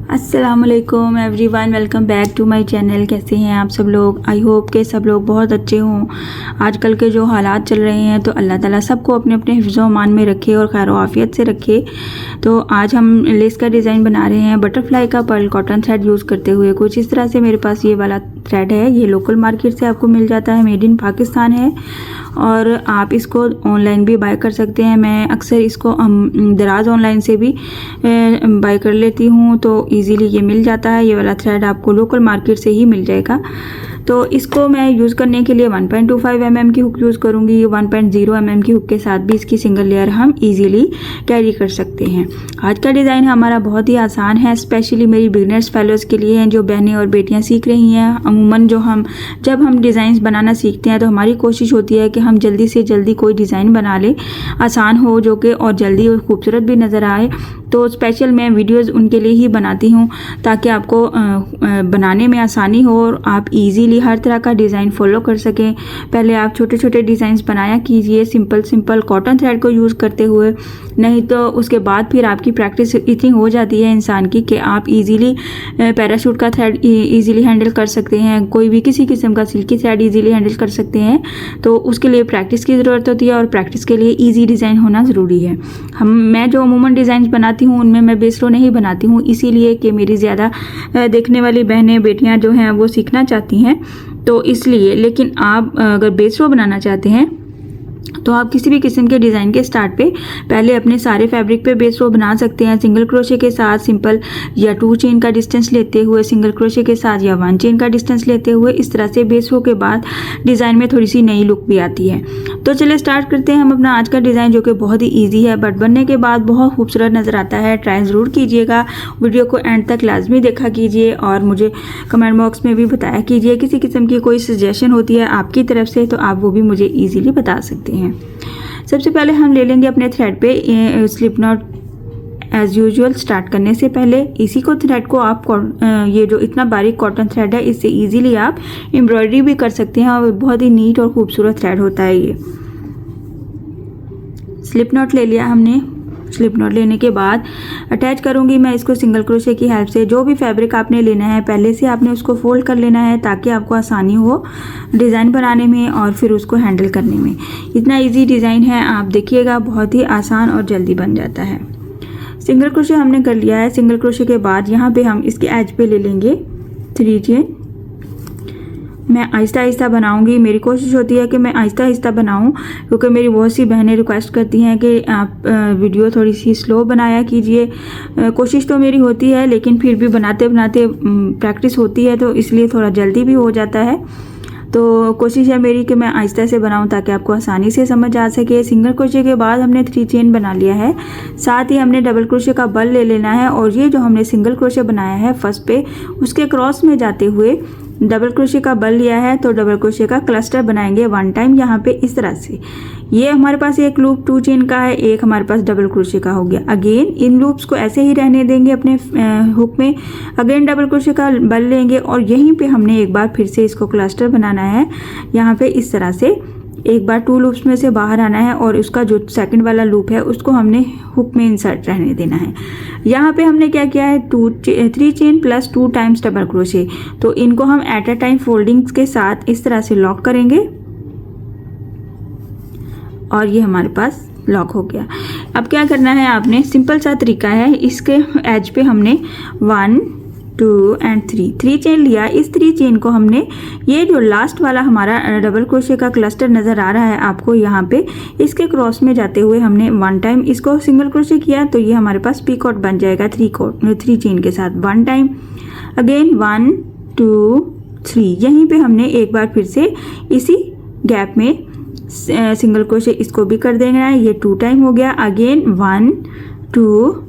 अस्सलामुअलैकुम everyone, welcome back to my channel. कैसे हैं आप सब लोग? आई होप के सब लोग बहुत अच्छे हों। आजकल के जो हालात चल रहे हैं तो अल्लाह ताला सबको अपने अपने हिफ्ज़ व अमान में रखे और खैर आफियत से रखे। तो आज हम लेस का डिज़ाइन बना रहे हैं बटरफ्लाई का पर्ल कॉटन थ्रेड यूज़ करते हुए। कुछ इस तरह से मेरे पास ये वाला थ्रेड है। ये लोकल मार्केट से आपको मिल जाता है, मेड इन पाकिस्तान है और आप इसको ऑनलाइन भी बाय कर सकते हैं। मैं अक्सर इसको दराज ऑनलाइन से भी बाय कर लेती हूँ, तो इजीली ये मिल जाता है। ये वाला थ्रेड आपको लोकल मार्केट से ही मिल जाएगा। तो इसको मैं यूज़ करने के लिए 1.25 mm की हुक यूज़ करूँगी। 1.0 mm की हुक के साथ भी इसकी सिंगल लेयर हम इजीली कैरी कर सकते हैं। आज का डिज़ाइन हमारा बहुत ही आसान है, स्पेशली मेरी बिगनर्स फेलोज़ के लिए हैं जो बहनें और बेटियां सीख रही हैं। अमूमन जब हम डिज़ाइंस बनाना सीखते हैं तो हमारी कोशिश होती है कि हम जल्दी से जल्दी कोई डिज़ाइन बना लें, आसान हो जो कि और जल्दी और खूबसूरत भी नज़र आए। तो स्पेशल मैं वीडियोज़ उनके लिए ही बनाती हूँ ताकि आपको बनाने में आसानी हो और आप इजीली हर तरह का डिज़ाइन फॉलो कर सकें। पहले आप छोटे छोटे डिज़ाइंस बनाया कीजिए सिंपल कॉटन थ्रेड को यूज़ करते हुए, नहीं तो उसके बाद फिर आपकी प्रैक्टिस इतनी हो जाती है इंसान की कि आप इजीली पैराशूट का थ्रेड इजीली हैंडल कर सकते हैं, कोई भी किसी किस्म का सिल्की थ्रेड इजीली हैंडल कर सकते हैं। तो उसके लिए प्रैक्टिस की ज़रूरत होती है और प्रैक्टिस के लिए ईजी डिज़ाइन होना ज़रूरी है। मैं जो अमूमन डिज़ाइन बनाती हूँ उनमें मैं बेस रो नहीं बनाती हूँ, इसीलिए कि मेरी ज़्यादा देखने वाली बहनें बेटियाँ जो हैं वो सीखना चाहती हैं, तो इसलिए। लेकिन आप अगर बेस रो बनाना चाहते हैं तो आप किसी भी किस्म के डिज़ाइन के स्टार्ट पे पहले अपने सारे फैब्रिक पे बेस रो बना सकते हैं। सिंगल क्रोशे के साथ सिंपल या 2 चेन का डिस्टेंस लेते हुए, सिंगल क्रोशे के साथ या 1 चेन का डिस्टेंस लेते हुए, इस तरह से बेस रो के बाद डिज़ाइन में थोड़ी सी नई लुक भी आती है। तो चलिए स्टार्ट करते हैं हम अपना आज का डिज़ाइन, जो कि बहुत ही ईजी है बट बनने के बाद बहुत खूबसूरत नज़र आता है। ट्राई ज़रूर कीजिएगा, वीडियो को एंड तक लाजमी देखा कीजिए और मुझे कमेंट बॉक्स में भी बताया कीजिए। किसी किस्म की कोई सजेशन होती है आपकी तरफ से तो आप वो भी मुझे ईजीली बता सकते हैं। सबसे पहले हम ले लेंगे अपने thread pay slip not. As usual start करने से पहले इसी को थ्रेड को आप ये जो इतना बारीक कॉटन थ्रेड है इससे इजीली आप एम्ब्रॉयडरी भी कर सकते हैं और बहुत ही नीट और खूबसूरत थ्रेड होता है ये। स्लिप नॉट ले लिया हमने। स्लिप नॉट लेने के बाद अटैच करूंगी मैं इसको सिंगल क्रोशे की हेल्प से। जो भी फैब्रिक आपने लेना है पहले से आपने उसको फोल्ड कर लेना है ताकि आपको आसानी हो डिज़ाइन बनाने में और फिर उसको हैंडल करने में। इतना इजी डिज़ाइन है, आप देखिएगा, बहुत ही आसान और जल्दी बन जाता है। सिंगल क्रोशे हमने कर लिया है। सिंगल क्रोशे के बाद यहाँ पे हम इसके एज पे ले लेंगे 3 चेन। मैं आहिस्ता आहिस्ता बनाऊंगी, मेरी कोशिश होती है कि मैं आहिस्ता आहिस्ता बनाऊं क्योंकि मेरी बहुत सी बहनें रिक्वेस्ट करती हैं कि आप वीडियो थोड़ी सी स्लो बनाया कीजिए। कोशिश तो मेरी होती है लेकिन फिर भी बनाते बनाते प्रैक्टिस होती है तो इसलिए थोड़ा जल्दी भी हो जाता है। तो कोशिश है मेरी कि मैं आहिस्ता से बनाऊं ताकि आपको आसानी से समझ आ सके। सिंगल क्रोशे के बाद हमने 3 चेन बना लिया है, साथ ही हमने डबल क्रोशे का बल ले लेना है और ये जो हमने सिंगल क्रोशे बनाया है फर्स्ट पे उसके क्रॉस में जाते हुए डबल क्रोशे का बल लिया है तो डबल क्रोशे का क्लस्टर बनाएंगे 1 टाइम यहाँ पे इस तरह से। ये हमारे पास एक लूप 2 चेन का है, एक हमारे पास डबल क्रोशे का हो गया। अगेन इन लूप्स को ऐसे ही रहने देंगे अपने हुक में। अगेन डबल क्रोशे का बल लेंगे और यहीं पे हमने एक बार फिर से इसको क्लस्टर बनाना है यहाँ पे इस तरह से। एक बार 2 लूप्स में से बाहर आना है और उसका जो सेकंड वाला लूप है उसको हमने हुक में इंसर्ट रहने देना है। यहाँ पे हमने क्या किया है 3 chain plus 2 times double crochet, तो इनको हम एट अ टाइम फोल्डिंग्स के साथ इस तरह से लॉक करेंगे और ये हमारे पास लॉक हो गया। अब क्या करना है आपने, सिंपल सा तरीका है। इसके एज पे हमने 1 2 एंड 3 चेन लिया। इस 3 चेन को हमने ये जो लास्ट वाला हमारा डबल क्रोशे का क्लस्टर नज़र आ रहा है आपको यहाँ पे, इसके क्रॉस में जाते हुए हमने 1 टाइम इसको सिंगल क्रोशे किया तो ये हमारे पास पीकॉट बन जाएगा 3 चेन के साथ 1 टाइम। अगेन 1 2 3 यहीं पे हमने एक बार फिर से इसी गैप में सिंगल क्रोशे इसको भी कर देना है। ये 2 टाइम हो गया। अगेन 1 2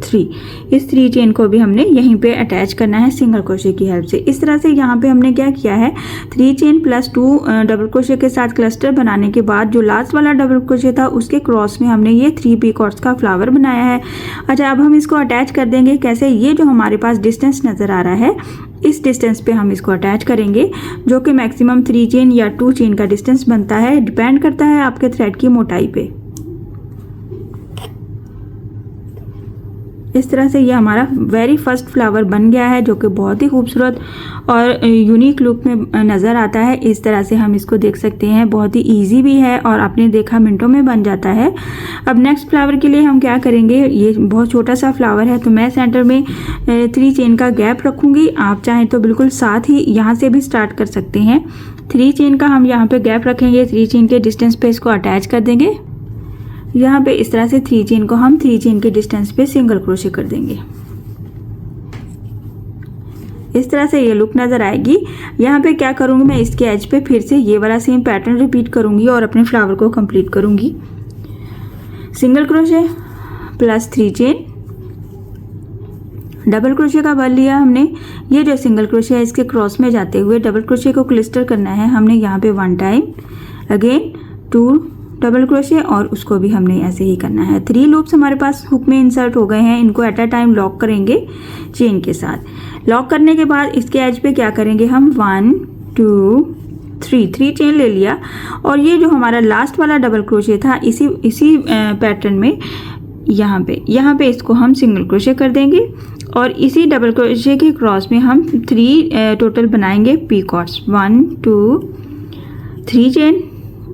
3 इस 3 चेन को भी हमने यहीं पे अटैच करना है सिंगल क्रोशे की हेल्प से। इस तरह से यहाँ पे हमने क्या किया है 3 चेन प्लस 2 डबल क्रोशे के साथ क्लस्टर बनाने के बाद जो लास्ट वाला डबल क्रोशे था उसके क्रॉस में हमने ये 3 पीकॉट्स का फ्लावर बनाया है। अच्छा, अब हम इसको अटैच कर देंगे कैसे, ये जो हमारे पास डिस्टेंस नज़र आ रहा है इस डिस्टेंस पे हम इसको अटैच करेंगे जो कि मैक्सिमम 3 चेन या 2 चेन का डिस्टेंस बनता है, डिपेंड करता है आपके थ्रेड की मोटाई पे। इस तरह से ये हमारा वेरी फर्स्ट फ्लावर बन गया है, जो कि बहुत ही खूबसूरत और यूनिक लुक में नज़र आता है। इस तरह से हम इसको देख सकते हैं, बहुत ही इजी भी है और आपने देखा मिनटों में बन जाता है। अब नेक्स्ट फ्लावर के लिए हम क्या करेंगे, ये बहुत छोटा सा फ्लावर है तो मैं सेंटर में 3 चेन का गैप रखूँगी। आप चाहें तो बिल्कुल साथ ही यहाँ से भी स्टार्ट कर सकते हैं। 3 चेन का हम यहाँ पे गैप रखेंगे, 3 चेन के डिस्टेंस पे इसको अटैच कर देंगे। यहाँ पे इस तरह से 3 चेन को हम 3 चेन के डिस्टेंस पे सिंगल क्रोशे कर देंगे। इस तरह से ये लुक नज़र आएगी। यहाँ पे क्या करूँगी, मैं इसके एज पे फिर से ये वाला सेम पैटर्न रिपीट करूँगी और अपने फ्लावर को कंप्लीट करूँगी। Single crochet plus 3 chain, double crochet का बल लिया हमने। ये जो सिंगल क्रोशे है इसके क्रॉस में जाते हुए डबल क्रोशे को क्लिस्टर करना है हमने यहाँ पे 1 टाइम, अगेन 2 डबल क्रोशे और उसको भी हमने ऐसे ही करना है। 3 लूप्स हमारे पास हुक में इंसर्ट हो गए हैं, इनको एट अ टाइम लॉक करेंगे चेन के साथ। लॉक करने के बाद इसके एज पे क्या करेंगे हम 1 2 3 चेन ले लिया और ये जो हमारा लास्ट वाला डबल क्रोशे था इसी पैटर्न में यहाँ पे इसको हम सिंगल क्रोशे कर देंगे और इसी डबल क्रोशे के क्रॉस में हम 3 टोटल बनाएंगे पीकॉट्स। 1 2 3 चेन,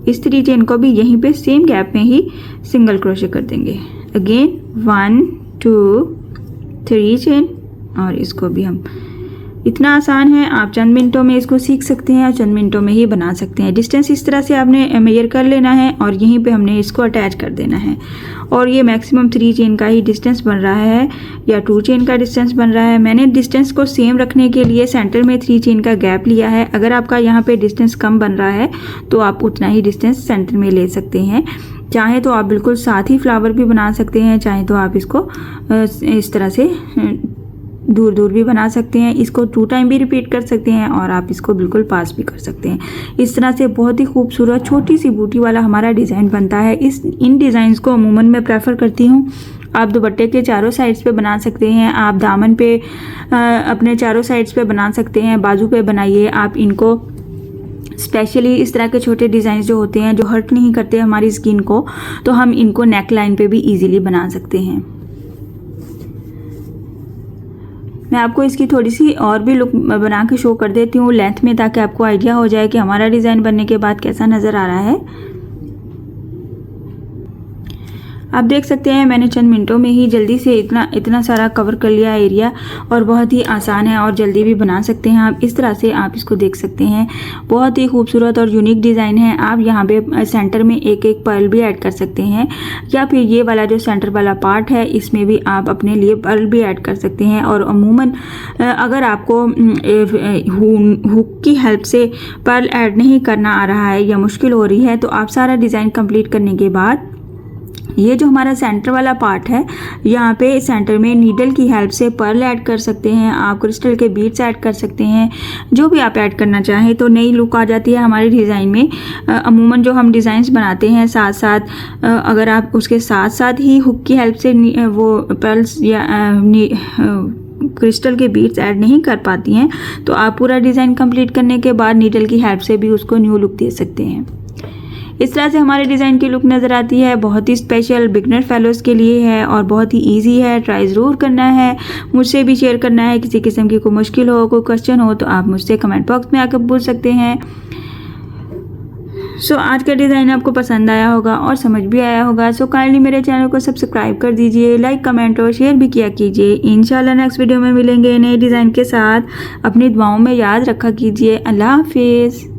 इस 3 चेन को भी यहीं पे सेम गैप में ही सिंगल क्रोशे कर देंगे। अगेन 1 2 3 चेन और इसको भी हम, इतना आसान है, आप चंद मिनटों में इसको सीख सकते हैं और चंद मिनटों में ही बना सकते हैं। डिस्टेंस इस तरह से आपने मेजर कर लेना है और यहीं पे हमने इसको अटैच कर देना है और ये मैक्सिमम 3 चेन का ही डिस्टेंस बन रहा है या 2 चेन का डिस्टेंस बन रहा है। मैंने डिस्टेंस को सेम रखने के लिए सेंटर में 3 चेन का गैप लिया है। अगर आपका यहाँ पे डिस्टेंस कम बन रहा है तो आप उतना ही डिस्टेंस सेंटर में ले सकते हैं। चाहे तो आप बिल्कुल साथ ही फ्लावर भी बना सकते हैं, चाहे तो आप इसको इस तरह से दूर दूर भी बना सकते हैं। इसको 2 टाइम भी रिपीट कर सकते हैं और आप इसको बिल्कुल पास भी कर सकते हैं। इस तरह से बहुत ही खूबसूरत छोटी सी बूटी वाला हमारा डिज़ाइन बनता है। इन डिज़ाइंस को अमूमन मैं प्रेफर करती हूँ। आप दुपट्टे के चारों साइड्स पे बना सकते हैं, आप दामन पे अपने चारों साइड्स पे बना सकते हैं, बाजू पे बनाइए आप इनको। स्पेशली इस तरह के छोटे डिज़ाइन जो होते हैं जो हर्ट नहीं करते हमारी स्किन को, तो हम इनको नेक लाइन पे भी ईजिली बना सकते हैं। मैं आपको इसकी थोड़ी सी और भी लुक बना के शो कर देती हूँ लेंथ में, ताकि आपको आइडिया हो जाए कि हमारा डिज़ाइन बनने के बाद कैसा नज़र आ रहा है। आप देख सकते हैं मैंने चंद मिनटों में ही जल्दी से इतना सारा कवर कर लिया एरिया और बहुत ही आसान है और जल्दी भी बना सकते हैं आप। इस तरह से आप इसको देख सकते हैं, बहुत ही खूबसूरत और यूनिक डिज़ाइन है। आप यहाँ पे सेंटर में एक पर्ल भी ऐड कर सकते हैं या फिर ये वाला जो सेंटर वाला पार्ट है इसमें भी आप अपने लिए पर्ल भी ऐड कर सकते हैं। और अमूमन अगर आपको हुक की हेल्प से पर्ल ऐड नहीं करना आ रहा है या मुश्किल हो रही है, तो आप सारा डिज़ाइन कंप्लीट करने के बाद ये जो हमारा सेंटर वाला पार्ट है यहाँ पे सेंटर में नीडल की हेल्प से पर्ल ऐड कर सकते हैं, आप क्रिस्टल के बीड्स ऐड कर सकते हैं, जो भी आप ऐड करना चाहें, तो नई लुक आ जाती है हमारे डिज़ाइन में। अमूमन जो हम डिज़ाइंस बनाते हैं साथ साथ अगर आप उसके साथ साथ ही हुक की हेल्प से वो पर्ल्स या क्रिस्टल के बीड्स ऐड नहीं कर पाती हैं, तो आप पूरा डिज़ाइन कंप्लीट करने के बाद नीडल की हेल्प से भी उसको न्यू लुक दे सकते हैं। इस तरह से हमारे डिज़ाइन की लुक नज़र आती है। बहुत ही स्पेशल बिगनर फेलोज़ के लिए है और बहुत ही इजी है। ट्राई ज़रूर करना है, मुझसे भी शेयर करना है। किसी किस्म की कोई मुश्किल हो, कोई क्वेश्चन हो, तो आप मुझसे कमेंट बॉक्स में आकर पूछ सकते हैं। आज का डिज़ाइन आपको पसंद आया होगा और समझ भी आया होगा। काइंडली मेरे चैनल को सब्सक्राइब कर दीजिए, लाइक कमेंट और शेयर भी किया कीजिए। इंशाल्लाह नेक्स्ट वीडियो में मिलेंगे नए डिज़ाइन के साथ। अपनी दुआओं में याद रखा कीजिए। अल्लाह हाफिज़।